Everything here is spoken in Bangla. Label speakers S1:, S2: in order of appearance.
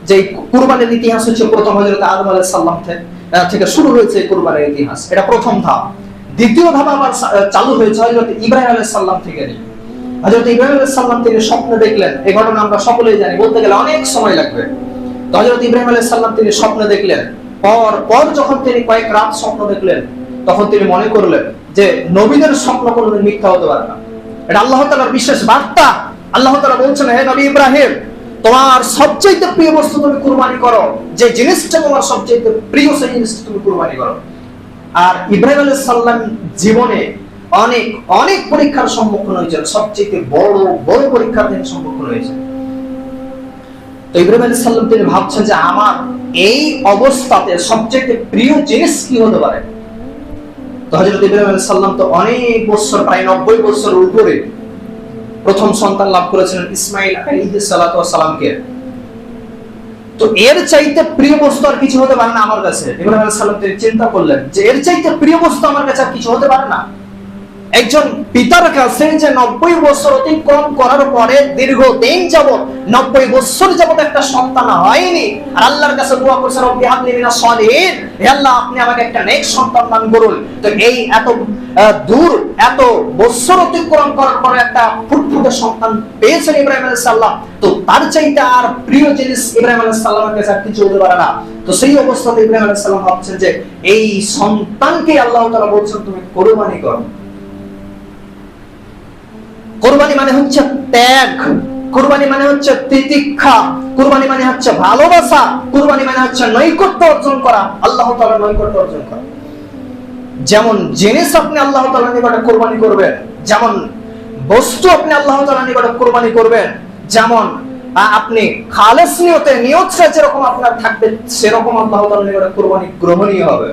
S1: যে কুরবানির ইতিহাস হচ্ছে প্রথম হযরত আদম আলাইহিস সালাম থেকে শুরু হয়েছে কুরবানির ইতিহাস। এটা প্রথম ধাপ। দ্বিতীয় ধাপ আবার চালু হয়েছে হযরত ইব্রাহিম আলাইহিস সালাম থেকে। হযরত ইব্রাহিম আলাইহিস সালাম তিনি স্বপ্ন দেখলেন। এই ঘটনা আমরা সকলেই জানি, বলতে গেলে অনেক সময় লাগবে। তো হযরত ইব্রাহিম আলাইহিস সালাম তিনি স্বপ্ন দেখলেন। পর যখন তিনি কয়েক রাত স্বপ্ন দেখলেন, তখন তিনি মনে করলেন যে নবীদের স্বপ্ন কোনোদিন মিথ্যা হতে পারে না। এটা আল্লাহ তাআলার বিশেষ বার্তা। আল্লাহ তাআলা বলছেন, হে নবী ইব্রাহিম, তোমার সবচেয়ে প্রিয় বস্তু তুমি কুরবানি করো, যে জিনিসটা তোমার সবচেয়ে প্রিয় সেই জিনিসটা তুমি কুরবানি করো। আর ইব্রাহিম আলাইহিস সালাম জীবনে অনেক অনেক পরীক্ষার সম্মুখীন হয়েছেন, সবচেয়ে বড় বড় পরীক্ষার তিনি সম্মুখীন হয়েছেন। তো ইব্রাহিম আলাইহিস সালাম তিনি ভাবছেন যে আমার এই অবস্থাতে সবচেয়ে প্রিয় জিনিস কি হতে পারে। তো হযরত ইব্রাহিম আলাইহিস সালাম তো অনেক বছর, প্রায় 90 বছর উপরে প্রথম সন্তান লাভ করেছিলেন ইসমাঈল আলাইহিস সালাতু ওয়াস সালামকে। তো এর চাইতে প্রিয় বস্তু আর কিছু হতে পারে না আমার কাছে। ইব্রাহিম আলাইহিস সালাম তিনি চিন্তা করলেন যে এর চাইতে প্রিয় বস্তু আমার কাছে আর কিছু হতে পারে না। একজন পিতার কাছে যে 90 বছর অতিক্রম করার পরে দীর্ঘদিন যাবত 90 বছর যাবত একটা সন্তান হয়নি, আর আল্লাহর কাছে দোয়া করছেন, রব্বি হাবলি মিনাস সালিহিন, হে আল্লাহ আপনি আমাকে একটা নেক সন্তান দান করুন। তো এই এত দূর এত বছর অতিক্রম করার পরে একটা ফুটফুটে সন্তান পেয়েছেন ইব্রাহিম আলাইহিস সালাম। তো তার চাইতে আর প্রিয় জিনিস ইব্রাহিম আলাইহিস সালামের কাছে আর কিছু হতে পারে না। তো সেই অবস্থাতে ইব্রাহিম আলাইহিস সালাম ভাবছেন যে এই সন্তানকে আল্লাহ তাআলা বলছেন তুমি কুরবানি করো। কুরবানি মানে হচ্ছে ত্যাগ, কুরবানি মানে হচ্ছে তিতিক্ষা, কুরবানি মানে হচ্ছে ভালোবাসা, কুরবানি মানে হচ্ছে নৈকট্য অর্জন করা, আল্লাহ তাআলার নৈকট্য অর্জন করা। যেমন জিনিস আপনি আল্লাহ তাআলার নিকটে কুরবানি করবেন, যেমন বস্তু আপনি আল্লাহ তাআলার নিকটে কুরবানি করবেন, যেমন আপনি খালেস নিয়তে নিয়তটা যেরকম আপনার থাকবে, সেরকম আল্লাহ তাআলার নিকটে কুরবানি গ্রহণীয় হবে।